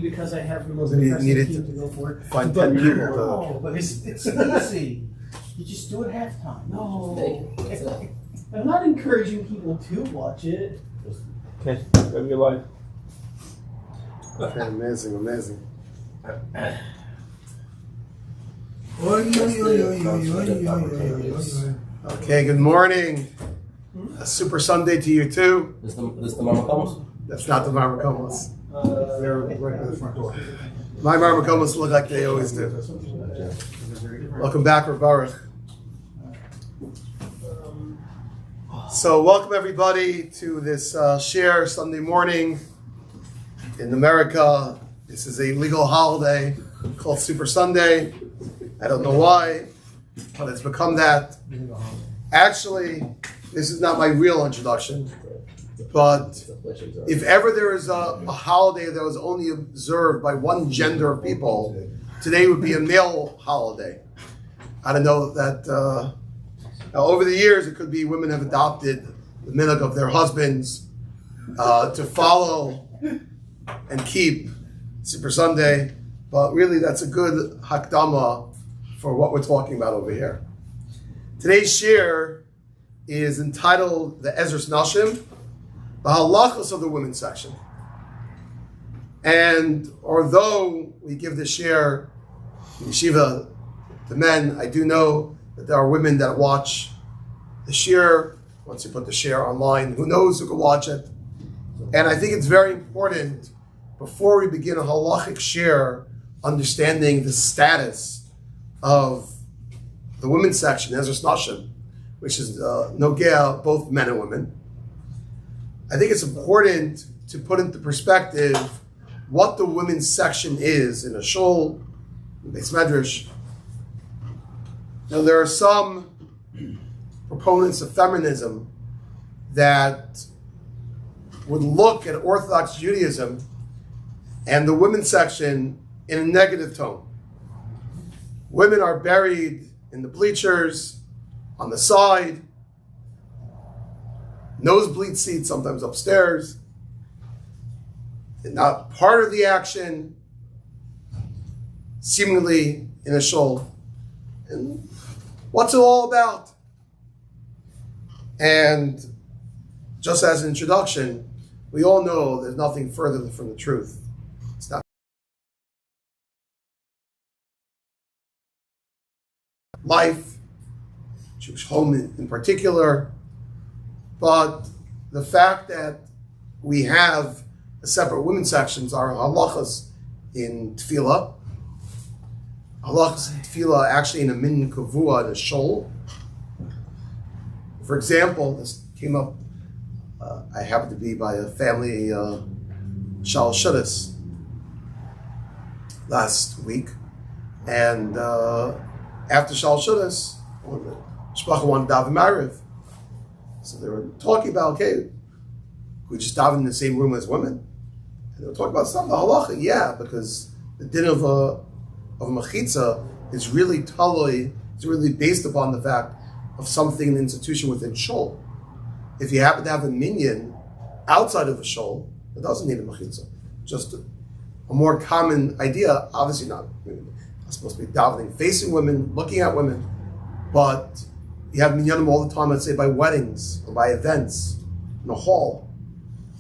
because I have the most Then you impressive needed team to go for it. find But 10 people no, but it's easy. You just do it halftime. No. I'm not encouraging people to watch it. Okay, live your life. Okay, amazing. Okay, good morning. A super Sunday to you too. This the Mama Comas? That's not the Marmacomas. They're right by the front door. My Marmacomas look like they always do. Welcome back, Baruch. So welcome everybody to this share Sunday morning. In America, this is a legal holiday called Super Sunday. I don't know why, but it's become that. Actually, this is not my real introduction, but if ever there is a holiday that was only observed by one gender of people, today would be a male holiday. I don't know that now over the years it could be women have adopted the minhag of their husbands to follow and keep Super Sunday, but really that's a good hakdama for what we're talking about over here. Today's shir is entitled the Ezras Nashim, the halachos of the women's section. And although we give the shir yeshiva to men, I do know that there are women that watch the shir. Once you put the shir online, who knows who can watch it. And I think it's very important before we begin a halachic shir, understanding the status of the women's section, Ezras Nashim, which is nogea both men and women. I think it's important to put into perspective what the women's section is in a shul, in Beis Medrash. Now there are some proponents of feminism that would look at Orthodox Judaism and the women's section in a negative tone. Women are buried in the bleachers, on the side, nosebleed seats, sometimes upstairs. They're not part of the action, seemingly in a shul. And what's it all about? And just as an introduction, we all know there's nothing further from the truth. It's not life, Jewish home in particular, but the fact that we have a separate women's sections are halachas in tefillah. Halachas in tefillah actually in a min kavua, in a shul. For example, this came up, I happened to be by a family shal shudis last week, and after shal shudis, the shpacha wanted to daven Ma'ariv. So they were talking about, okay, we just daven in the same room as women. And they were talking about something, the halacha, yeah, because the din of a mechitza is really totally, it's really based upon the fact of something in the institution within shul. If you happen to have a minyan outside of a shul, it doesn't need a mechitza. Just a more common idea, obviously not supposed to be davening facing women, looking at women, but you have minyanim all the time, let's say by weddings or by events in a hall.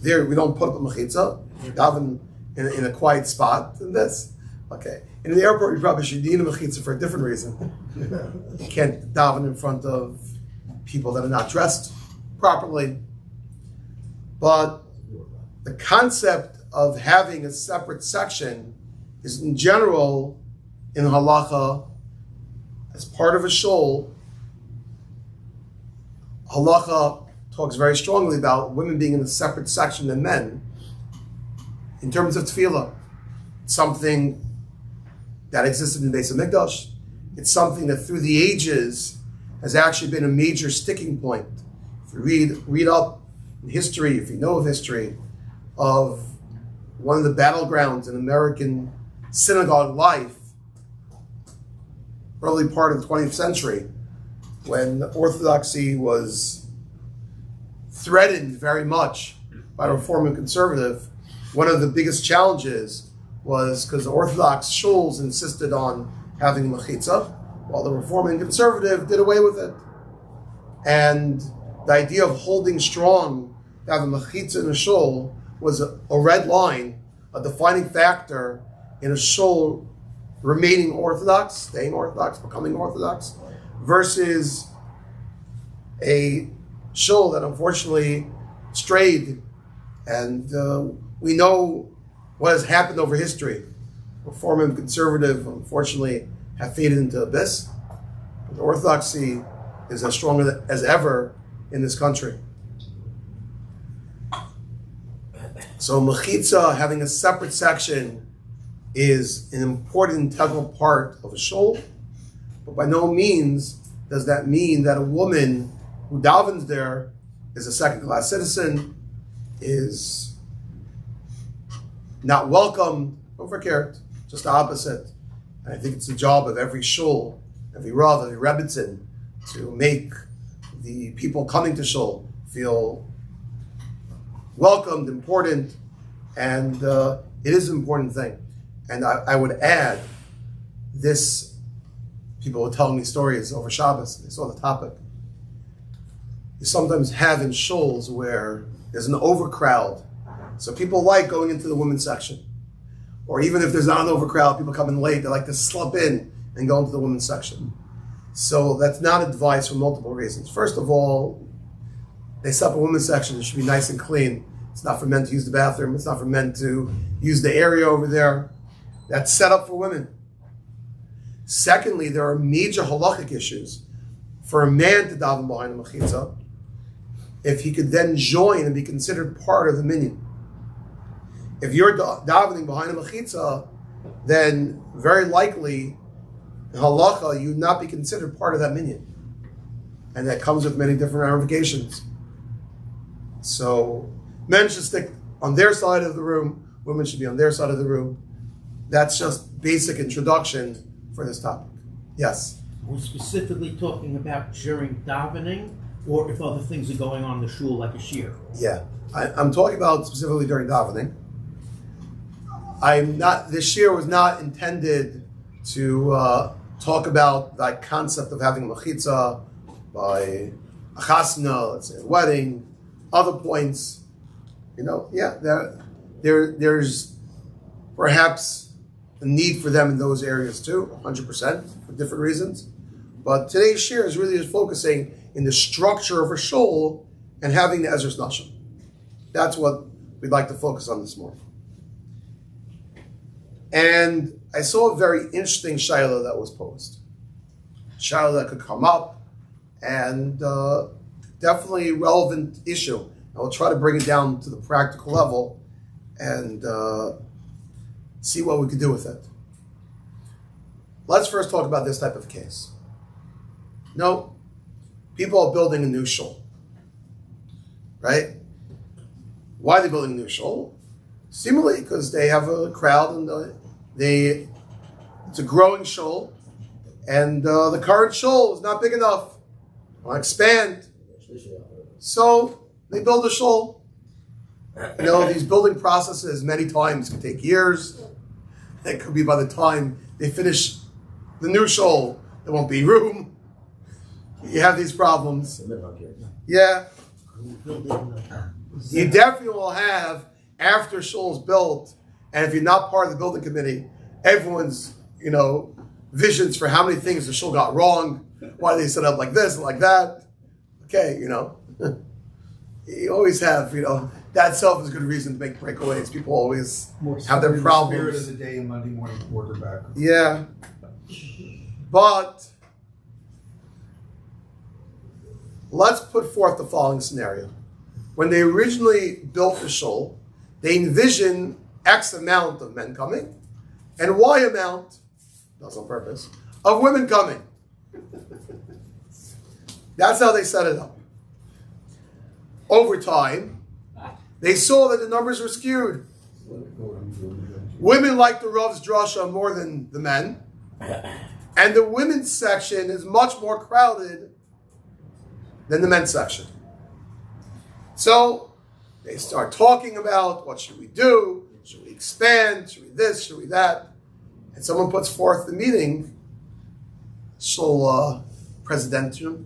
There, we don't put up a mechitza, we daven in a quiet spot, and this. Okay. In the airport, you probably should need a mechitza for a different reason. You can't daven in front of people that are not dressed properly. But the concept of having a separate section is in general, in halacha, as part of a shul, halacha talks very strongly about women being in a separate section than men. In terms of tefillah, it's something that existed in Beis Hamikdash. It's something that through the ages has actually been a major sticking point. If you read up in history, if you know of history, of one of the battlegrounds in American synagogue life, early part of the 20th century, when Orthodoxy was threatened very much by Reform and Conservative, one of the biggest challenges was because the Orthodox shuls insisted on having mechitza, while the Reform and Conservative did away with it. And the idea of holding strong to have a mechitza in a shul was a red line, a defining factor in a shul remaining Orthodox, staying Orthodox, becoming Orthodox, versus a shul that unfortunately strayed. And we know what has happened over history. Reform and Conservative, unfortunately, have faded into abyss. But the Orthodoxy is as strong as ever in this country. So mechitza, having a separate section, is an important integral part of a shul, but by no means does that mean that a woman who davens there is a second-class citizen, is not welcome, overcared, just the opposite. And I think it's the job of every shul, every rav, every rebbitzin, to make the people coming to shul feel welcomed, important, and it is an important thing. And I would add this, people were telling me stories over Shabbos, they saw the topic. You sometimes have in shuls where there's an overcrowd, so people like going into the women's section. Or even if there's not an overcrowd, people come in late, they like to slip in and go into the women's section. So that's not advice for multiple reasons. First of all, they set up a women's section, it should be nice and clean. It's not for men to use the bathroom, it's not for men to use the area over there. That's set up for women. Secondly, there are major halachic issues for a man to daven behind a mechitza if he could then join and be considered part of the minyan. If you're davening behind a mechitza, then very likely in halacha you would not be considered part of that minyan, and that comes with many different ramifications. So men should stick on their side of the room, women should be on their side of the room. That's just basic introduction for this topic. Yes? Are we specifically talking about during davening, or if other things are going on in the shul, like a shir? Yeah, I'm talking about specifically during davening. This shir was not intended to talk about that concept of having a mechitza by a chasna, let's say a wedding, other points. There's perhaps a need for them in those areas too, 100%, for different reasons. But today's shir is really just focusing in the structure of a shul and having the Ezras Nashim. That's what we'd like to focus on this morning. And I saw a very interesting shaila that was posed. Shaila that could come up, and definitely a relevant issue. I will try to bring it down to the practical level and see what we could do with it. Let's first talk about this type of case. People are building a new shul, right? Why are they building a new shul? Seemingly because they have a crowd and it's a growing shul, and the current shul is not big enough. They want to expand. So they build a shul. These building processes many times can take years. It could be by the time they finish the new shul, there won't be room. You have these problems. Yeah. You definitely will have, after shul's built, and if you're not part of the building committee, everyone's, visions for how many things the shul got wrong, why they set up like this and like that. Okay, you always have, that itself is a good reason to make breakaways. People always have their problems. Spirit of the day and Monday morning quarterback. Yeah. But let's put forth the following scenario. When they originally built the shul, they envisioned X amount of men coming and Y amount, that's on purpose, of women coming. That's how they set it up. Over time, they saw that the numbers were skewed. Women like the Rav's drasha more than the men, and the women's section is much more crowded than the men's section. So they start talking about, what should we do? Should we expand? Should we this? Should we that? And someone puts forth the meeting, shul presidential,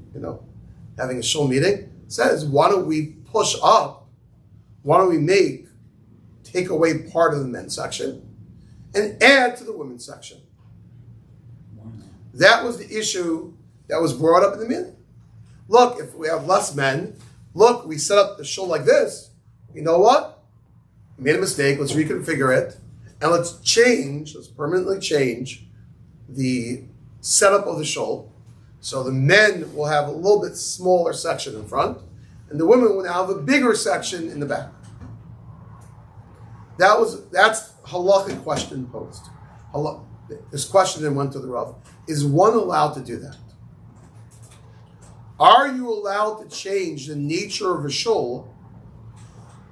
having a shul meeting, says, why don't we push up? Why don't we take away part of the men's section and add to the women's section? That was the issue that was brought up in the meeting. Look, if we have less men, look, we set up the shul like this. You know what? We made a mistake. Let's reconfigure it. And let's permanently change the setup of the shul. So the men will have a little bit smaller section in front, and the women will now have a bigger section in the back. That's halachic question posed. This question then went to the Rav. Is one allowed to do that? Are you allowed to change the nature of a shul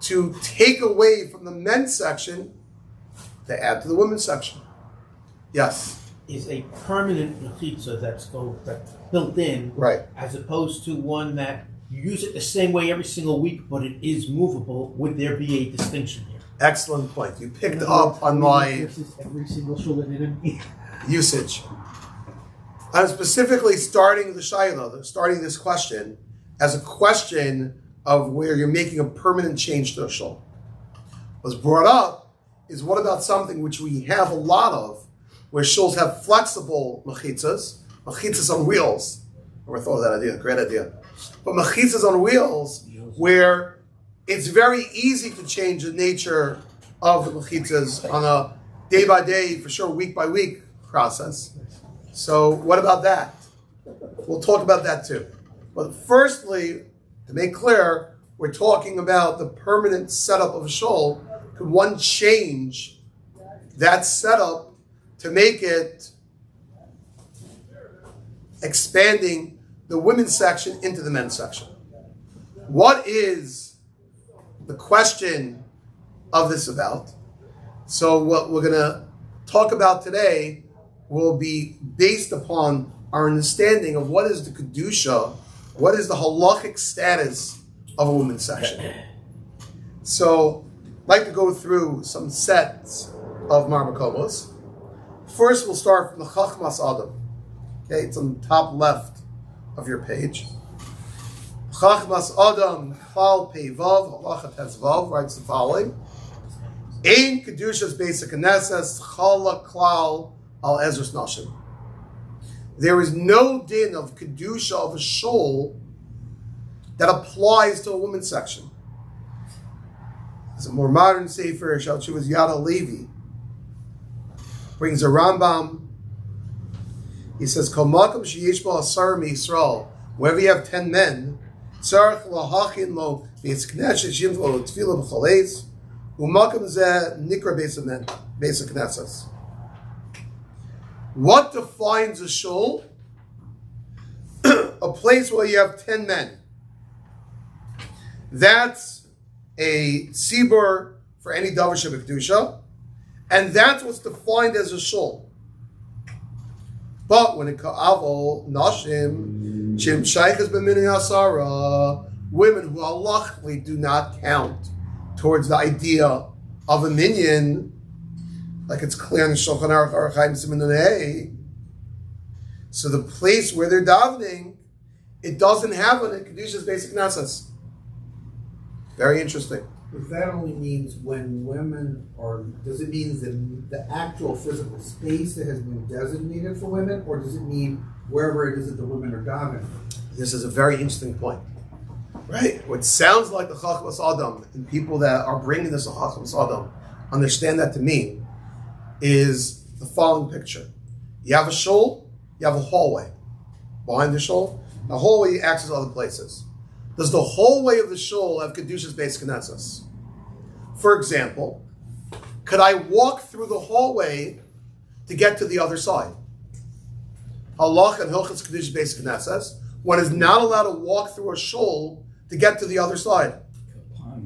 to take away from the men's section to add to the women's section? Yes. Is a permanent mechitza that's built in, right, as opposed to one that you use it the same way every single week, but it is movable? Would there be a distinction here? Excellent point. You picked up on my every single shul in usage. I'm specifically starting the shayla, starting this question as a question of where you're making a permanent change to a shul. What's brought up is, what about something which we have a lot of, where shuls have flexible mechitzas on wheels. I never thought of that idea, great idea. But mechitzas on wheels, where it's very easy to change the nature of the mechitzas on a day by day, for sure, week by week process. So what about that? We'll talk about that too. But firstly, to make clear, we're talking about the permanent setup of a shul. Could one change that setup to make it expanding the women's section into the men's section? What is the question of this about? So what we're going to talk about today will be based upon our understanding of what is the kedusha, what is the halachic status of a women's section. So I'd like to go through some sets of marmakomos. First, we'll start from the Chachmas Adam. Okay, it's on the top left of your page. Chachmas Adam, Klal Pei Vav, Halacha Tes Vav, writes the following: Ein Kedushas Basic Knesses, Chala Klal Al Ezras Nashim. There is no din of Kedusha of a shul that applies to a women's section. It's a more modern sefer, Shal Tshuva's Yad Levi, brings a Rambam. He says, Kol makom sheyesh bo asar miYisrael, wherever you have 10 men, tzarich lahachin lo beis knesses shim lo tefila b'chol eitz, u'makom zeh nikra beis knesses. What defines a shul? A place where you have 10 men. That's a tzibur for any davar shebekdusha, and that's what's defined as a shul. But when it comes to Nashim, Shim Shaykhas b'minyan asara, women who halachically do not count towards the idea of a minyan, like it's clear in the Shulchan Aruch Orach Chaim Siman Nun Hey. So the place where they're davening, it doesn't have a Kedusha's basic Knesses. Very interesting. If that only means when women are, does it mean the actual physical space that has been designated for women, or does it mean wherever it is that the women are davening? This is a very interesting point. Right? What sounds like the Chachmas Adam, and people that are bringing this to Chachmas Adam understand that to mean, is the following picture. You have a shul, you have a hallway. Behind the shul, the hallway acts as other places. Does the hallway of the shul have Kedusha's basic Knesses? For example, could I walk through the hallway to get to the other side? Halach and Hilchos Kedusha's basic Knesses. One is not allowed to walk through a shul to get to the other side.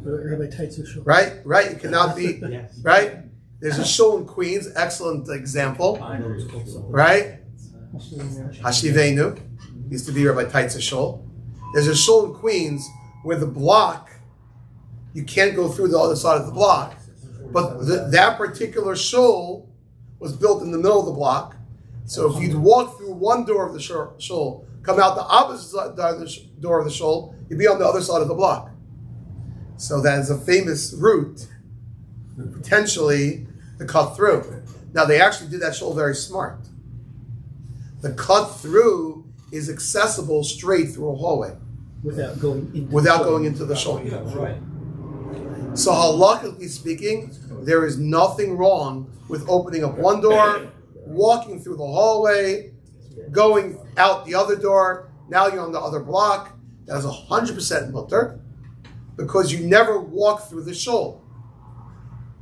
Right? You cannot be, Yes. right? There's a shul in Queens, excellent example. Right? Hashivenu. Used to be Rabbi Taitza shul. There's a shul in Queens where the block, you can't go through the other side of the block. But that particular shul was built in the middle of the block. So if you'd walk through one door of the shul, come out the opposite door of the shul, you'd be on the other side of the block. So that is a famous route, potentially, to cut through. Now they actually did that shul very smart. The cut through is accessible straight through a hallway. Without going into the shul. Yeah, right. So halachically speaking, there is nothing wrong with opening up one door, walking through the hallway, going out the other door. Now you're on the other block. That is 100% mutter, because you never walk through the shul.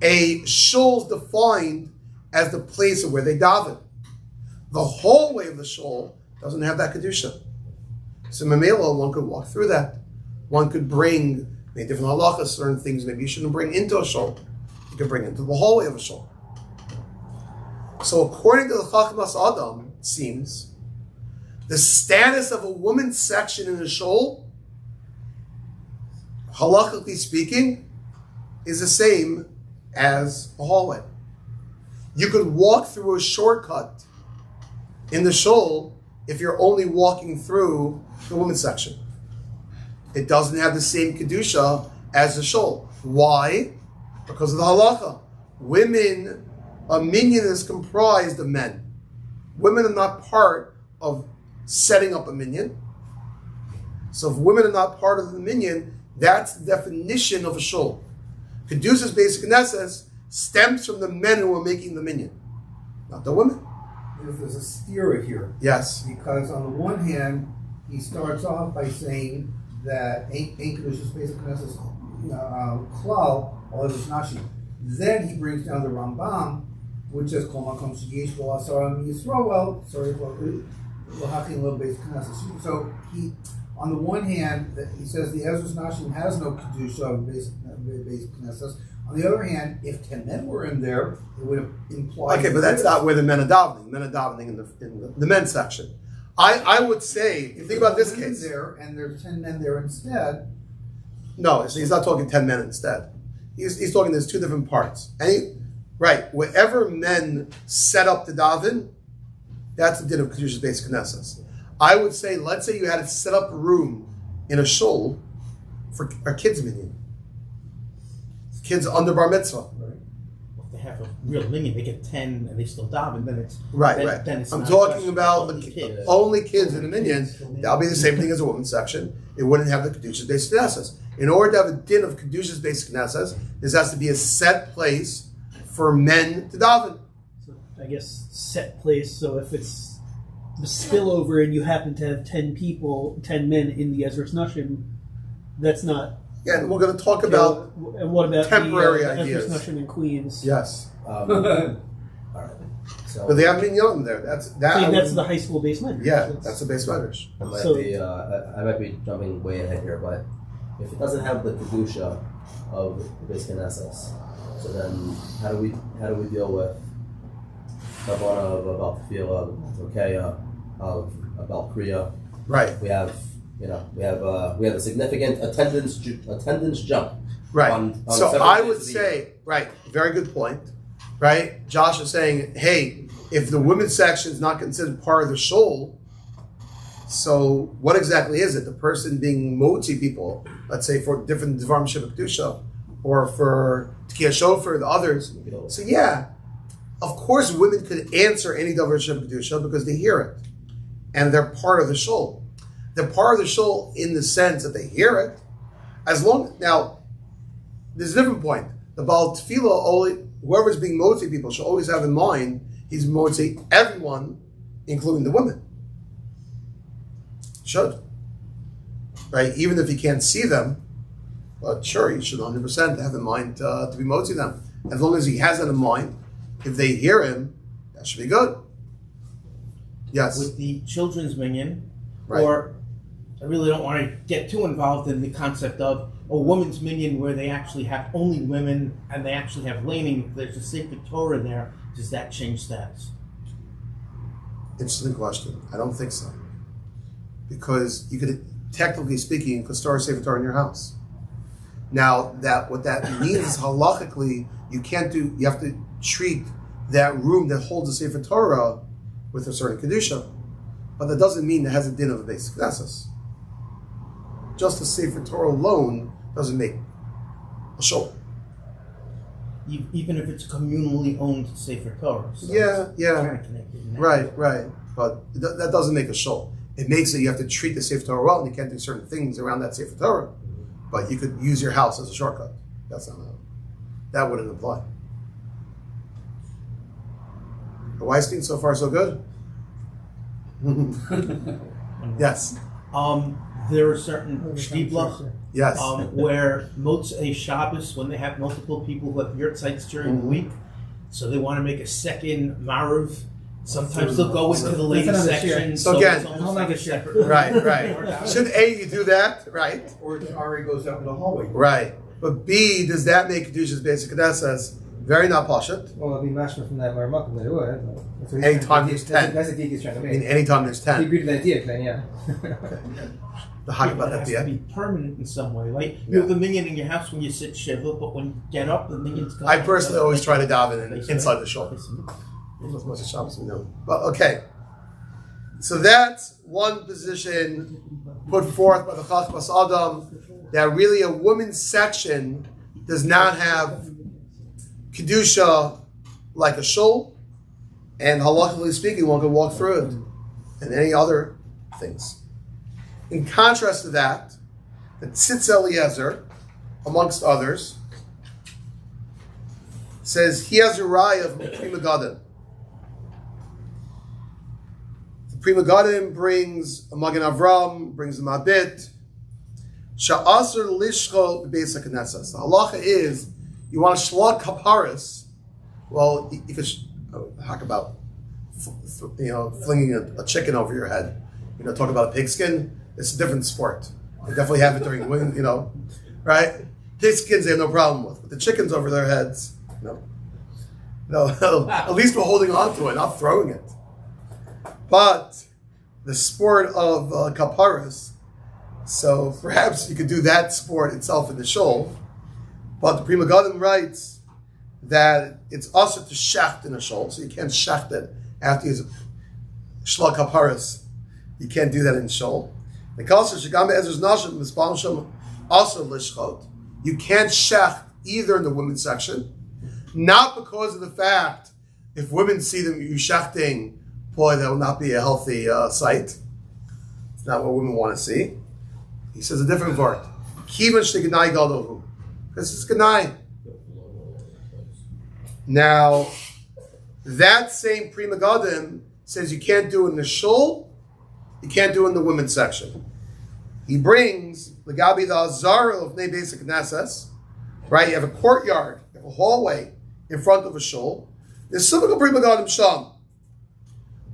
A shul is defined as the place of where they daven. The hallway of the shul doesn't have that kedusha. So Mamela, one could walk through that. One could bring maybe different halachas, certain things maybe you shouldn't bring into a shul. You can bring into the hallway of a shul. So according to the Chachmas Adam, it seems, the status of a woman's section in a shul, halachically speaking, is the same as a hallway. You could walk through a shortcut in the shul if you're only walking through the women's section. It doesn't have the same kedusha as the shul. Why? Because of the halacha. Women, a minyan is comprised of men. Women are not part of setting up a minyan. So if women are not part of the minyan, that's the definition of a shul. Kedusha's basic knesses stems from the men who are making the minyan, not the women. There's a stira here. Yes. Because on the one hand, he starts off by saying that ain't Kedusha's basic knesses klal, all of it's Nashim. Then he brings down the Rambam, which says Kol Makom Sheyesh Bo Asara Yisrael, sorry, L'Hachin Lo Basic Knesses. So he, on the one hand, he says the Ezras Nashim has no Kedusha of basic Knesses. On the other hand, if 10 men were in there, it would have implied... Okay, but that's not where the men are davening. Men are davening in the men's section. I would say, if you think about this case... there, and there's 10 men there instead... No, he's not talking 10 men instead. He's talking there's two different parts. Right, wherever men set up to daven, that's the din of Kedusha's basic knesses. I would say, let's say you had to set up a room in a shul for a kids' minyan. Kids under bar mitzvah. Right. Well, if they have a real minyan, they get 10 and they still daven, then it's... Right. Then it's I'm not talking about only only kids in the minyan. That'll be the same thing as a women's section. It wouldn't have the Kedusha's basic knesses. In order to have a din of Kedusha's basic knesses, there has to be a set place for men to daven. So I guess set place, so if it's the spillover and you happen to have 10 men in the Ezras Nashim, that's not... Yeah, and we're going to talk about and what about temporary the ideas. Ezras Nashim in Queens? Yes. All right. So, But they have minyan there. That's the high school base measure. Yeah, that's the base measures. I might be jumping way ahead here, but if it doesn't have the kedusha of the base knesses, so then how do we deal with the one of about tefillah, tokeya, of about kriya? Right. We have a significant attendance jump. Right. On so several I days would of the say, year. right, very good point. Right? Josh is saying, hey, if the women's section is not considered part of the shul, so what exactly is it? The person being motzi people, let's say for different Dvarim Sheva Kedusha, or for Tkiyah Shofar, the others. So yeah, of course women could answer any Dvarim Sheva Kedusha because they hear it. And they're part of the shul. They're part of the shul in the sense that they hear it. Now, there's a different point. The Baal Tefillah, whoever's being motzi people should always have in mind he's motzi everyone, including the women. Should. Right? Even if he can't see them, but sure, he should 100% have in mind to be motzi them. As long as he has that in mind, if they hear him, that should be good. Yes. With the children's minyan, Right. or I really don't want to get too involved in the concept of a woman's minyan where they actually have only women and they actually have laning. If there's a sacred Torah there, does that change status? Interesting question. I don't think so. Because you could, technically speaking, you could start a Sefer Torah in your house. Now, what that means is halachically, you have to treat that room that holds the Sefer Torah with a certain Kedusha. But that doesn't mean it has a din of a basic Knesses. Just the Sefer Torah alone doesn't make a shul. Even if it's communally owned Sefer Torah. So Yeah. Kind of connected in that. Right. But that doesn't make a shul. It makes it you have to treat the Sefer Torah well, and you can't do certain things around that Sefer Torah. But you could use your house as a shortcut. That wouldn't apply. The Weinstein, so far so good? Yes. There are certain shtibla Yes. where Motzei Shabbos, when they have multiple people who have yurt sites during the week, so they want to make a second Maruv. Sometimes they'll go into the ladies section, So so again- it's almost like a separate. Right. Should A, you do that, right? Or the Ari goes out in the hallway. Right. But B, does that make Kedusha's basic Knesses very not pashut? Well, it'll be mashma from that Maramakim that it would. That's what Anytime he's there's 10. That's the geek he's trying to I make. mean, anytime there's He 10. agreed to that idea, then yeah. The hot It about that has to idea. be permanent in some way. Like you have a minion in your house when you sit shiva, but when you get up, the minion's gone. I personally always try to daven inside the shul. As much as Shabbos we know. But okay. So that's one position put forth by the Chachmas Adam, that really a women's section does not have Kedusha like a shul, and halachically speaking, one can walk through it, and any other things. In contrast to that, the Tzitz Eliezer, amongst others, says he has a raya from the Prima Gadim. The Prima Gadim brings a Magen Avram, brings a Mabit. Sha'asr lishchol b'beis HaKnesses. The halacha is, you want to shlog kaparis. Well, you could talk about, flinging a chicken over your head. Talk about a pigskin. It's a different sport. They definitely have it during right? Pigskins they have no problem with, but the chickens over their heads, no. At least we're holding on to it, not throwing it. But the sport of kaparis, so perhaps you could do that sport itself in the shul. But the Prima Gadim writes that it's also to shecht in a shul, so you can't shecht it after you use shlag kaparis. You can't do that in shul. The Kalsar Shagam Ezras Nashim Mispal Shem also lishchot. You can't shecht either in the women's section, not because of the fact if women see them you shechting, boy, that will not be a healthy sight. It's not what women want to see. He says a different word. Kivan shtignai gadohu. This is gnai. Now, that same Prima Gadim says you can't do it in the shul, you can't do it in the women's section. He brings the Gabi the Azar of Nei Basic Knesses, right? You have a courtyard, you have a hallway in front of a shul. There's typical Prima Gadim Sham.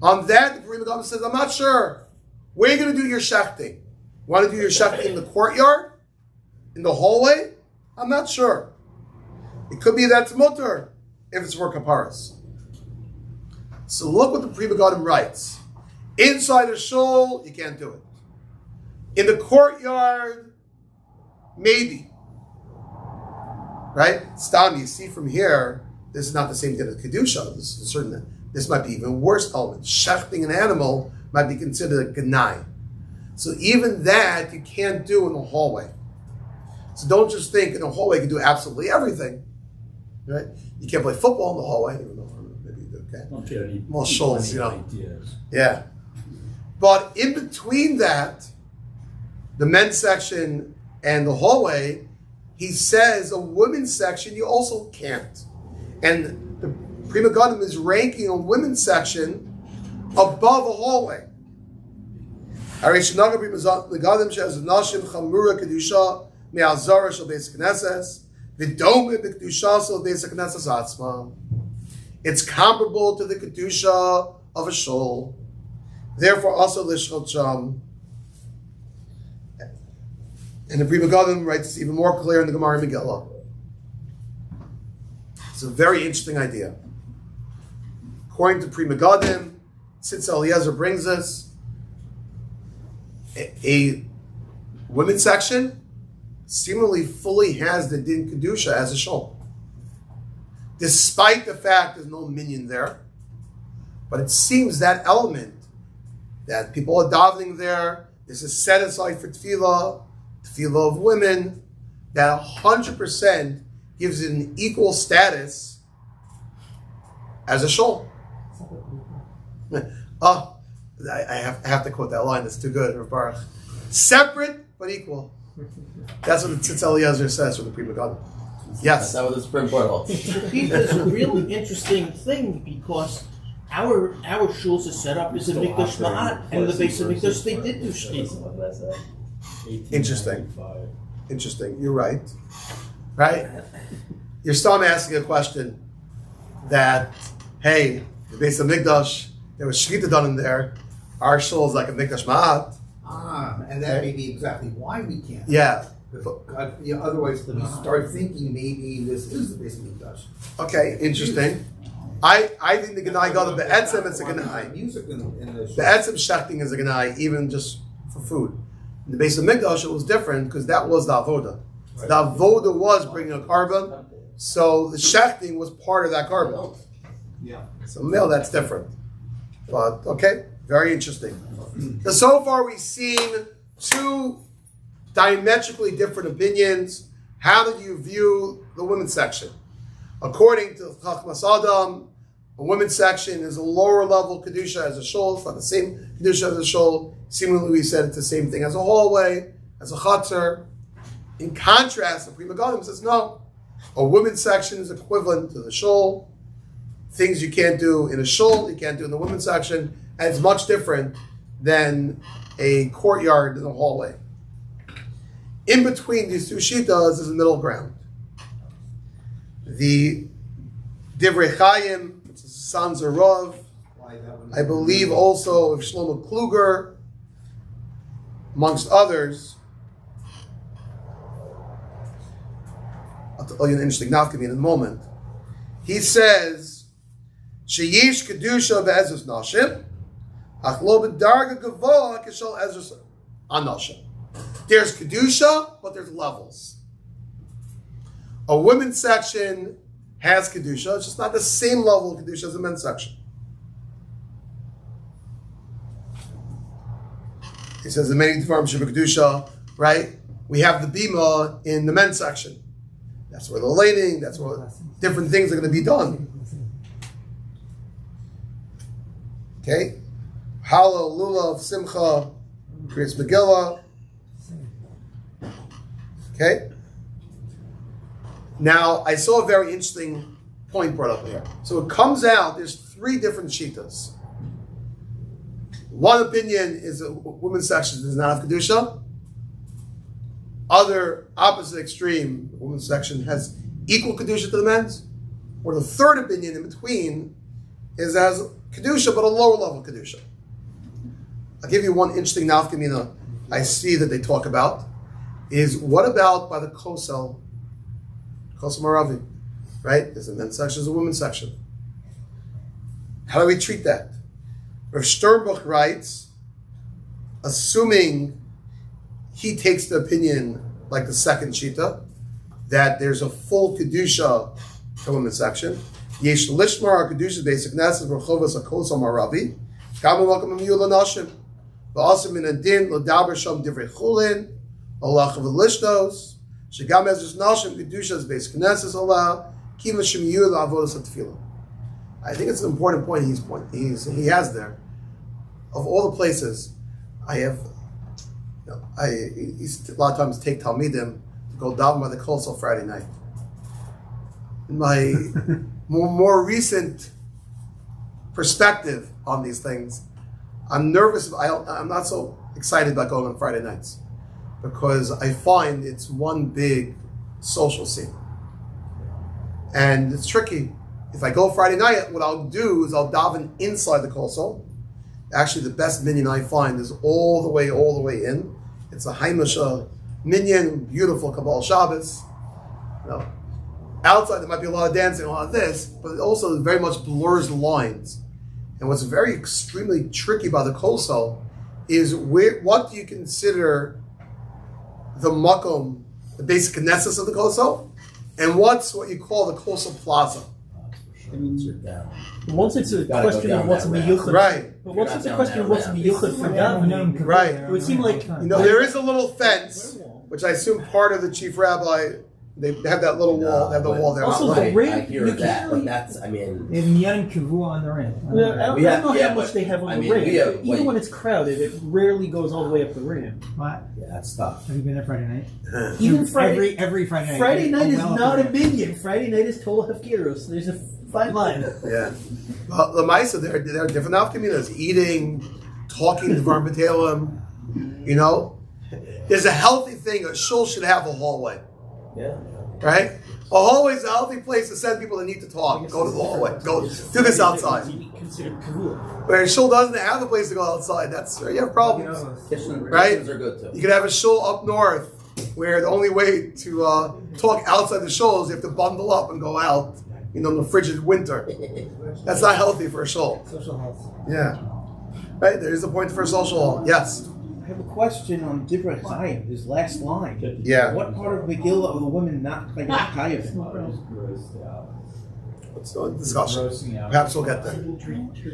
On that, the Prima Gadim says, I'm not sure. Where are you going to do your shechting? You want to do your shechting in the courtyard? In the hallway? I'm not sure. It could be that's mutter if it's for kaparas. So look what the Prima Gadim writes. Inside a shul, you can't do it. In the courtyard, maybe. Right? Stam, you see from here, this is not the same thing as Kedusha. This is certain. This might be even worse element. Shechting an animal might be considered a ganai. So even that you can't do in the hallway. So don't just think in the hallway you can do absolutely everything. Right? You can't play football in the hallway, even though maybe you do, okay? More shuls, Yeah. But in between that, the men's section and the hallway, he says a women's section you also can't. And the Prima Gadim is ranking a women's section above a hallway. It's comparable to the Kedusha of a shul. Therefore, also lishchot sham. And the Prima Gadim writes this even more clear in the Gemara Megillah. It's a very interesting idea. According to Prima Gadim, Tzitz Eliezer brings us a women's section seemingly fully has the din kedusha as a shul. despite the fact there's no minyan there. But it seems that element that people are davening there, this is set aside for tefillah of women, that 100% gives it an equal status as a shul. I have to quote that line. That's too good, Rav Baruch. Separate but equal. That's what the Tzitz Eliezer says from the Pri Megadim. Yes. That's what the Supreme Court holds. It's a really interesting thing because our shuls are set up as a mikdash ma'at, and the base of mikdash they did do shchita. Interesting. You're right. Right? You're still asking a question that, hey, the base of mikdash, there was shchita done in there. Our shul is like a mikdash ma'at. And that may be exactly why we can't. Yeah. Otherwise, we start thinking maybe this is the base of mikdash. Okay, interesting. I think the Ganai got the Be'etzem, it's a Ganai. The Etzem shechting is a Ganai, even just for food. In the base of Mikdash, it was different because that was the Avoda. Right. The Avoda was bringing a carbon, so the shechting was part of that carbon. Yeah. So male, that's different. But okay, very interesting. So far, we've seen two diametrically different opinions. How did you view the women's section? According to Chachmas Adam, a women's section is a lower level kedusha as a shul. It's not the same kedusha as a shul. Seemingly, we said it's the same thing as a hallway, as a chutzner. In contrast, the Pri Megadim says no. A women's section is equivalent to the shul. Things you can't do in a shul, you can't do in the women's section, and it's much different than a courtyard in a hallway. In between these two shitas is a middle ground. The Divrei Chaim, which is Sons of Rav, I believe also of Shlomo Kluger, amongst others. I'll tell you an interesting nafkamim in a moment. He says, "Sheyish kedusha be'ezras Nashim, ach lo b'darga gavoa k'shel ezras anashim." There's kedusha, but there's levels. A women's section has kedusha; it's just not the same level of kedusha as a men's section. He says the many dvarim sheba kedusha, right? We have the bima in the men's section. That's where the laning, that's where different things are going to be done. Okay? Hallel, lulav, simcha, Kriyas Megillah. Okay? Now, I saw a very interesting point brought up here. So it comes out, there's three different shitas. One opinion is that women's section does not have kedusha. Other opposite extreme, the women's section has equal kedusha to the men's. Or the third opinion in between is as kedusha, but a lower level kedusha. I'll give you one interesting nafkamina I see that they talk about, is what about by the kosel Maravi, right? There's a men's section, there's a women's section. How do we treat that? Rav Sternbuch writes, assuming he takes the opinion like the second shita, that there's a full kedusha to women's section. Yesh lishmar kedusha basic nesses v'chovas akosel Maravi. Kam welcome you Nashim. V'asim min adin l'daber sham divrei chulin. Allah v'lishtos. Shegam ezras Nashim kedusha is basic nesses Allah. Kima shemiyu l'avodas atfilah. I think it's an important point he has there. Of all the places, I have, I used to, a lot of times take Talmidim to go daven by the Kosel Friday night. In my more recent perspective on these things, I'm nervous. I'm not so excited about going on Friday nights because I find it's one big social scene. And it's tricky. If I go Friday night, what I'll do is I'll daven inside the kosel. Actually, the best minyan I find is all the way in. It's a Haimisha minyan, beautiful Kabbalah Shabbos. Outside there might be a lot of dancing, a lot of this, but it also very much blurs the lines. And what's very extremely tricky about the kosel is what do you consider the makom, the basic knesses of the kosel, and what's what you call the kosel plaza. I mean, You're down. once it's a Gotta go question of down what's that miyuchad, Right. but once You're it's a not question down of what's that miyuchad for davening, Right. it would seem like There is a little fence, which I assume part of the chief rabbi. They have that little wall. They have the wall there. Also, not the right. rim- I hear you that, can't but really- that's, I mean, In Yom Kippur on the rim. I don't know yeah, how much but, they have on I the mean, rim. we have, Even like- when it's crowded, it rarely goes all the way up the rim. What? yeah, that's tough. Have you been there Friday night? Even Friday, Every Friday night. Friday night is Well up not a there. minion. Friday night is total hefkiros. There's a fine line. Yeah. But Lamaisa, there are different communities eating, talking to Varmatelim. You know, there's a healthy thing. A shul should have a hallway, Yeah. right? A hallway is a healthy place to send people that need to talk. Go to the hallway. Go do this outside. Considered kavua. Where a shul doesn't have a place to go outside, that's where you have problems. Right? Kitchens are good too. You could have a shul up north where the only way to talk outside the shul is you have to bundle up and go out, in the frigid winter. That's not healthy for a shul. Social health. Yeah. Right? There is a point for a social hall. Yes. I have a question on Divrei Chaim, his last line. Yeah. What part of Megillah are the women not chayav? Let's do a discussion. Perhaps we'll get there.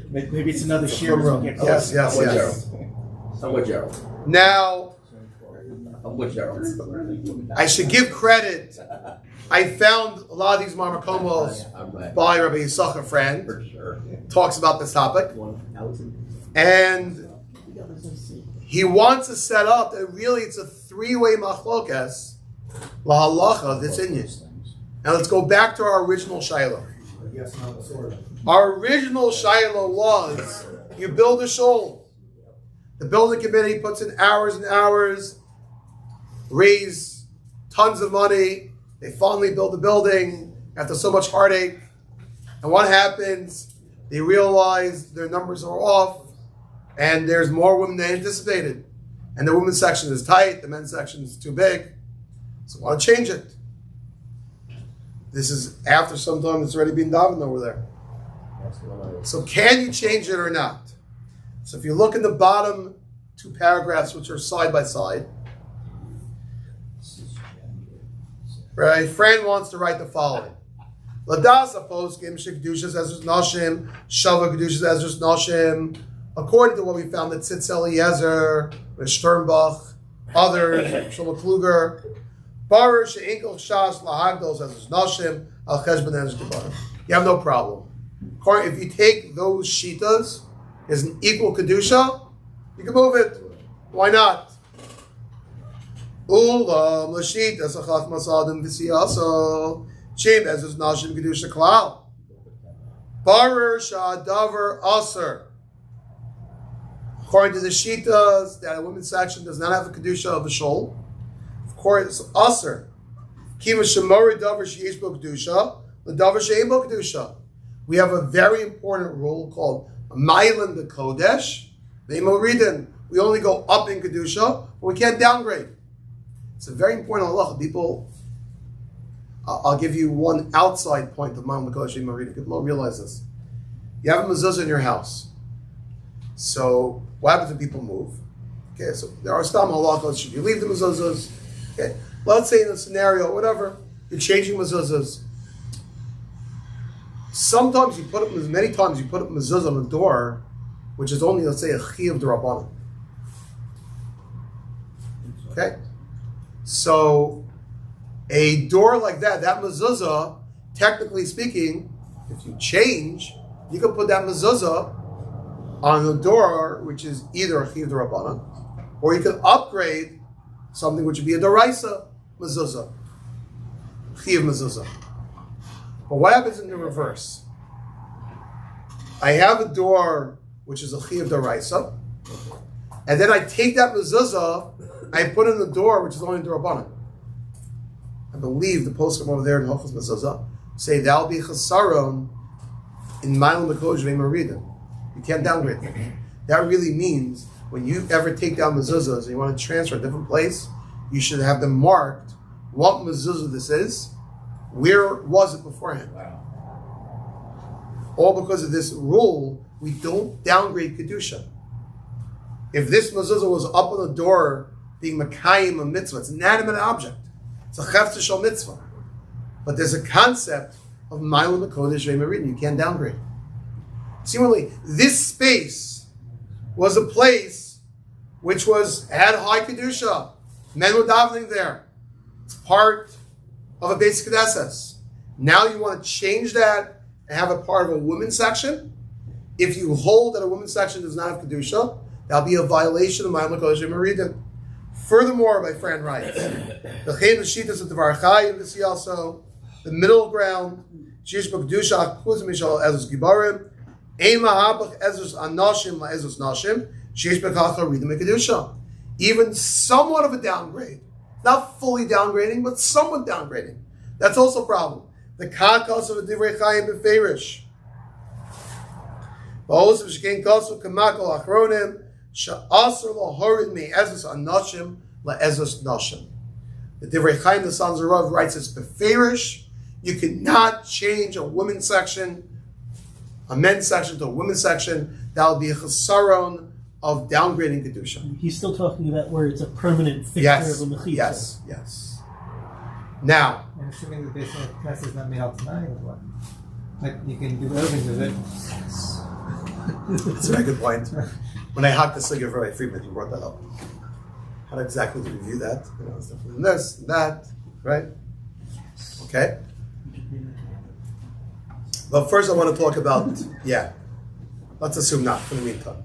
Maybe it's another share. Yes, yes, I'm with yes. Gerald. I'm with Gerald. Now, I'm with Gerald. I should give credit. I found a lot of these marmakomos I'm right. by Rabbi Yisachar Friend. For sure. Talks about this topic. And he wants to set up that really it's a three-way machlokas, la halacha, that's in you. Now let's go back to our original shiloh. Yes, no, sort of. Our original shiloh was you build a shul. The building committee puts in hours and hours, raise tons of money. They finally build the building after so much heartache. And what happens? They realize their numbers are off and there's more women than anticipated. And the women's section is tight, the men's section is too big. So I want to change it. This is after some time it's already been davened over there. So can you change it or not? So if you look in the bottom two paragraphs, which are side by side, right? Fran wants to write the following: Ladasa poskim shekdushas Ezras Nashim Shava kedushas Ezras Nashim. According to what we found that Tzitz Eliezer, Sternbach, others, Shlomo Kluger, Baruch she'inkel shas lahagdos Ezras Nashim al cheshbon Ezras Gebarim. You have no problem. If you take those shitas as an equal kedusha, you can move it. Why not? Ulam l'shitas achat masadim v'siyaso shem Ezras Nashim kedusha klal. Baruch sha'adavar aser. According to the shitas, that a women's section does not have a kedusha of a shul. Of course, aser. Kima shemori davar sheyesh bo kedusha, the davar she'ein bo kedusha. We have a very important rule called Mailan the Kodesh. We only go up in Kedusha, but we can't downgrade. It's a very important halacha. People, I'll give you one outside point of Mailan the Kodesh. People don't realize this. You have a mezuzah in your house. So what happens when people move? Okay, so there are stam halachos. Should you leave the mezuzahs? Okay, let's say in a scenario, whatever, you're changing mezuzahs. Sometimes you put up, as many times you put up mezuzah on the door, which is only, let's say, a chiyuv d'rabbanan. Okay? So, a door like that mezuzah, technically speaking, if you change, you can put that mezuzah on the door, which is either a chiyuv d'rabbanan, or you can upgrade something which would be a daraisa mezuzah, chiyuv mezuzah. But what happens in the reverse? I have a door which is a chiyuv d'oraisa, and then I take that mezuzah, I put in the door which is only d'rabbanan. I believe the poskim over there in Hilchos Mezuzah say that'll be chasaron in Mailan L'Kodesh V'Maridim. You can't downgrade that. That really means when you ever take down mezuzahs and you want to transfer a different place, you should have them marked what mezuzah this is. Where was it beforehand? Wow. All because of this rule, we don't downgrade Kedusha. If this mezuzah was up on the door being Makayim a mitzvah, it's an inanimate object. It's a chefta shel mitzvah. But there's a concept of Ma'alim HaKodesh Ve'Marin. You can't downgrade. Similarly, this space was a place which had high kedusha. Men were davening there. It's part of a basic Knesset. Now you want to change that and have it part of a women's section. If you hold that a women's section does not have kedusha, that'll be a violation of Ma'alim HaKodesh Ve'Marin. Furthermore, my friend writes, the Chaim Shittas of the Varachayim, this also, the middle ground, Shish B'Kedusha, Kuz Mishal Ezras Gibarim, Ein Mahabach Ezras Anashim La Ezras Nashim, Shish B'Kacha Ridim Kedusha. Even somewhat of a downgrade, not fully downgrading, but somewhat downgrading. That's also a problem. The Kakas of the Divrei Chaim B'Feirish. Ba'osim Shkein Kasu Kamakal Achronim, Sha'asr L'Horid Me Ezras Anashim La Ezras Nashim. The Divrei Chaim, the Sons of Rav, writes it's B'Feirish. You cannot change a women's section, a men's section to a women's section. That would be a chesaron of downgrading kedusha. He's still talking about where it's a permanent fixture Yes, of a mechitza. yes. Now, I'm assuming the base of class is not made out tonight or what? Like you can do everything with it. that's a very good point. When I hacked the Sugya for Rabbi Friedman, he brought that up. How exactly to review that? You know, stuff from this, that, right? Okay. But first I want to talk about, let's assume not for the meantime.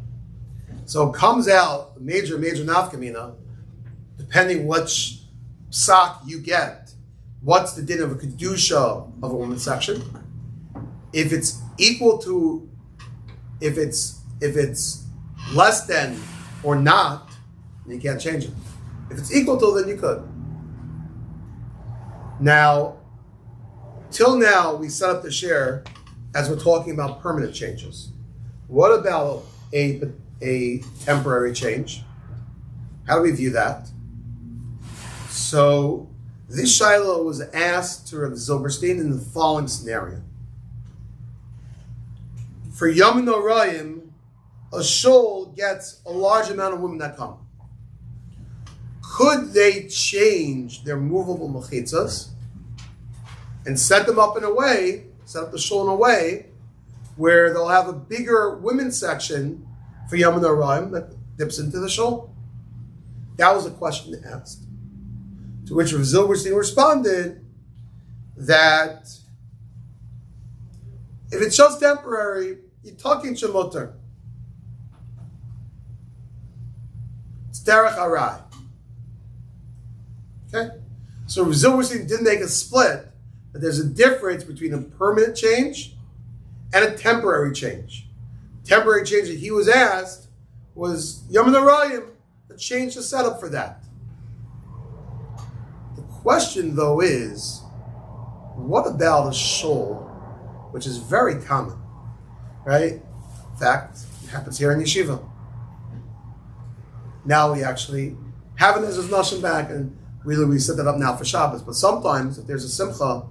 So it comes out, major nafkamina, depending which psak you get, what's the din of a kedusha of a women's section? If it's equal to, if it's less than or not, then you can't change it. If it's equal to, then you could. Now, till now, we set up the share as we're talking about permanent changes. What about a temporary change? How do we view that? So, this Shiloh was asked to Rav Zilberstein in the following scenario. For Yom Noraim, a shul gets a large amount of women that come. Could they change their movable mechitzas and set them up in a way, set up the shul in a way where they'll have a bigger women's section for Yom Noraim that dips into the shul? That was a question asked. To which Rav Zilberstein responded that if it's just temporary, you're talking shemoter. It's derech harai. Okay? So Rav Zilberstein didn't make a split, but there's a difference between a permanent change and a temporary change. Temporary change that he was asked was Yom Noraim, to change the setup for that. The question, though, is what about a shul, which is very common, right? In fact, it happens here in yeshiva. Now we actually have an Ezras Nashim back, and really we set that up now for Shabbos. But sometimes, if there's a simcha,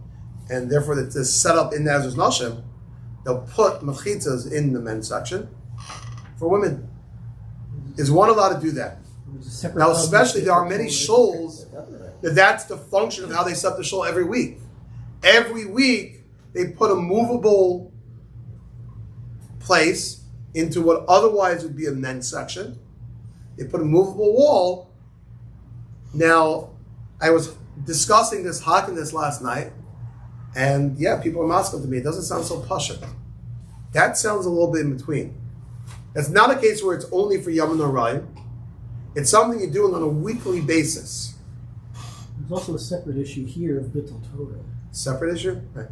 and therefore it's set up in the Ezras Nashim, they'll put mechitzas in the men's section for women. Is one allowed to do that? Now, especially there are many shuls that's the function of how they set the shul every week. Every week they put a movable place into what otherwise would be a men's section. They put a movable wall. Now, I was discussing this, hacking this last night, and people are masking to me. It doesn't sound so pashut. That sounds a little bit in between. That's not a case where it's only for Yom Noraim. It's something you're doing on a weekly basis. There's also a separate issue here of Bittul Torah. Separate issue? Right.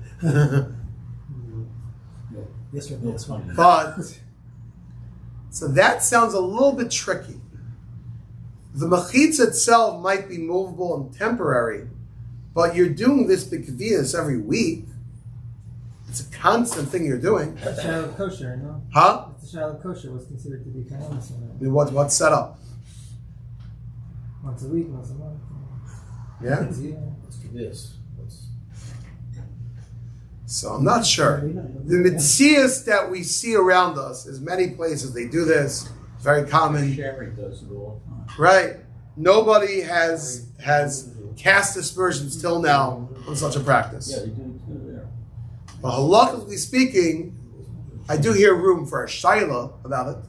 Yes, sir. That's fine. But, so that sounds a little bit tricky. The mechitza itself might be movable and temporary, but you're doing this b'kvias every week. It's a constant thing you're doing. The Shiloh kosher, no? Huh? The Shiloh kosher was considered to be kanonis. I mean, what's set up? Once a week, once a month. Yeah? Let's do this. So I'm not sure. The mitzias that we see around us, is many places they do this. It's very common. Sharing does it all. Right? Nobody has cast aspersions till now on such a practice. Yeah, they do it too there. But halakhically speaking, I do hear room for a shaila about it.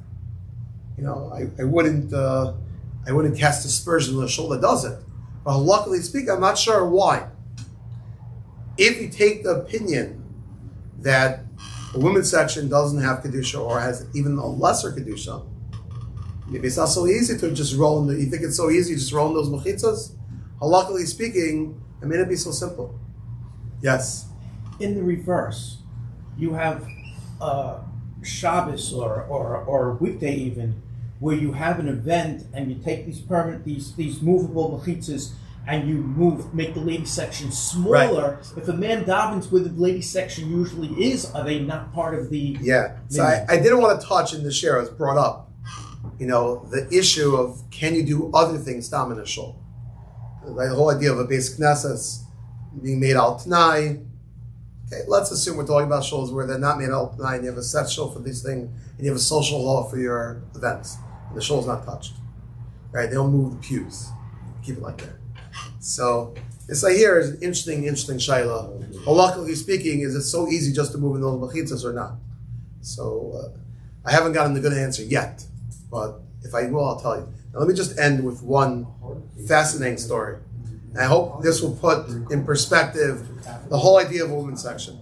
You know, I wouldn't cast aspersion on the shul that does it. But halakhically speaking, I'm not sure why. If you take the opinion that a women's section doesn't have kedusha or has even a lesser kedusha, maybe it's not so easy to just roll in. You think it's so easy to just roll in those mechitzas? Halakhically speaking, it may not be so simple. Yes. In the reverse, you have Shabbos or weekday even, where you have an event and you take these movable mechitzas and you make the ladies section smaller. Right. If a man davens where the ladies section usually is, are they not part of the? Yeah. So I didn't want to touch in the share. It was brought up. You know, the issue of can you do other things tam in a shul? Like the whole idea of a basic knesses being made al t'nai. Okay, let's assume we're talking about shuls where they're not made al t'nai and you have a set shul for this thing and you have a social law for your events. And the shul's not touched. Right? They don't move the pews. Keep it like that. So this right here is an interesting shayla. Halakhically speaking, is it so easy just to move in those mechitzas or not? So I haven't gotten the good answer yet, but if I will, I'll tell you. Now let me just end with one fascinating story. And I hope this will put in perspective the whole idea of a women's section.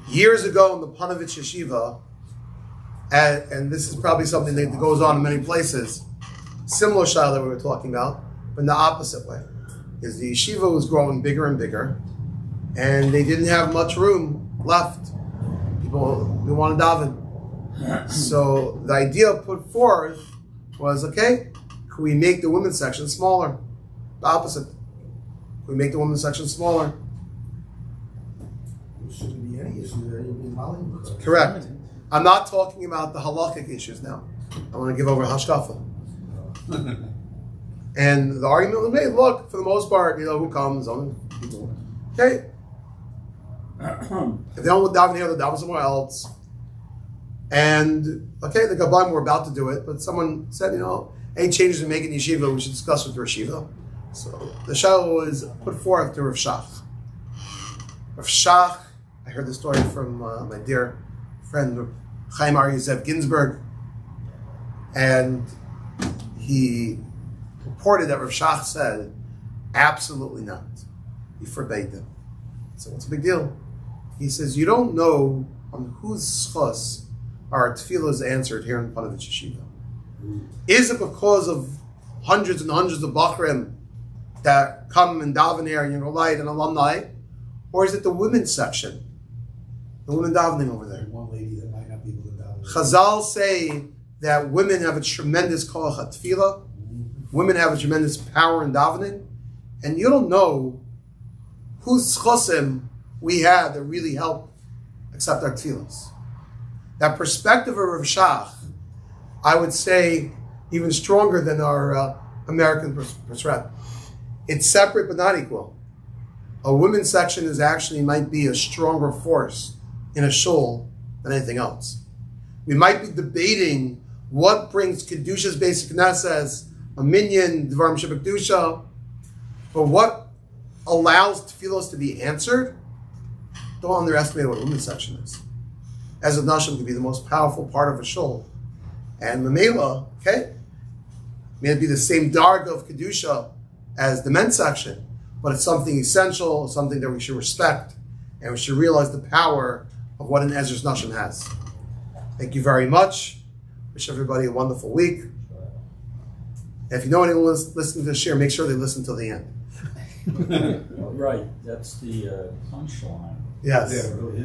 Years ago in the Panovich Yeshiva, and this is probably something that goes on in many places, similar shayla that we were talking about, but in the opposite way, is the yeshiva was growing bigger and bigger, and they didn't have much room left. People didn't want to daven. So the idea put forth was, okay, could we make the women's section smaller? The opposite. Could we make the women's section smaller? There shouldn't be any issue there. You'll be mulling. Correct. I'm not talking about the halachic issues now. I want to give over hashkafa. And the argument was made, look, for the most part, who comes? Only people. Okay. If they don't daven here, they'll daven somewhere else. And, okay, the Gabbaim were about to do it, but someone said, any changes we make in yeshiva, we should discuss with the yeshiva. So the shayla was put forth to Rav Shach. Rav Shach, I heard the story from my dear friend Chaim Aryeh Ginsburg, and he reported that Rav Shach said, absolutely not. He forbade them. So what's the big deal? He says, you don't know on whose schos our tefillah answered here in Panovich Yeshiva. Is it because of hundreds and hundreds of bachrim that come and daven here and light and alumni, or is it the women's section? The women davening over there. One lady that might not be able to daven. Chazal say that women have a tremendous koach tefillah. Women have a tremendous power in davening, and you don't know whose chosim we have that really help accept our tefillahs. That perspective of Rav Shach, I would say, even stronger than our American perspective. It's separate but not equal. A women's section might be a stronger force in a shul than anything else. We might be debating what brings Kedusha's basic knesses, a minyan, Dvarim Shebekdusha, but what allows tefillos to be answered, don't underestimate what a women's section is. As of Nashim can be the most powerful part of a shul. And Mamela, okay, may it be the same darga of Kedusha as the men's section, but it's something essential, something that we should respect, and we should realize the power of what an Ezras Nashim has. Thank you very much. Wish everybody a wonderful week. And if you know anyone listening to this share, make sure they listen till the end. Right, that's the punchline. Yes. Yeah, really.